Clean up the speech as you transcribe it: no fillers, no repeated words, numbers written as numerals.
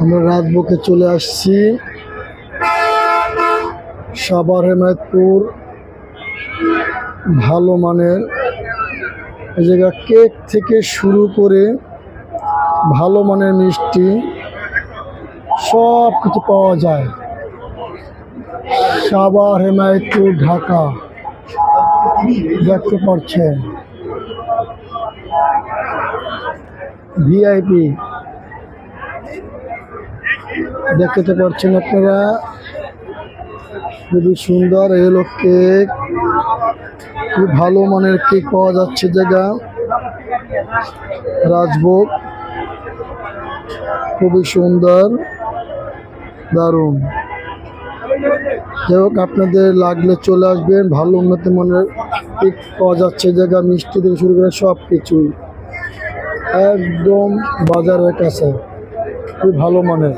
আমরা রাজভোগে চলে আসছি। সাভার হেমায়তপুর ভালো মানের এই জায়গা কেক থেকে শুরু করে ভালো মানের মিষ্টি সব কিছু পাওয়া যায়। সাভার হেমায়তপুর ঢাকা দেখতে পাচ্ছেন, ভিআইপি দেখতে পাচ্ছেন আপনারা, খুবই সুন্দর। এই হলো কেক, খুব ভালো মানের কেক পাওয়া যাচ্ছে। জায়গা রাজভোগ, খুবই সুন্দর, দারুণ। যাই হোক, আপনাদের লাগলে চলে আসবেন। ভালো উন্নত মানের কেক পাওয়া যাচ্ছে। জায়গা মিষ্টি থেকে শুরু করে সব কিছু একদম বাজারের কাছে, খুব ভালো মানের।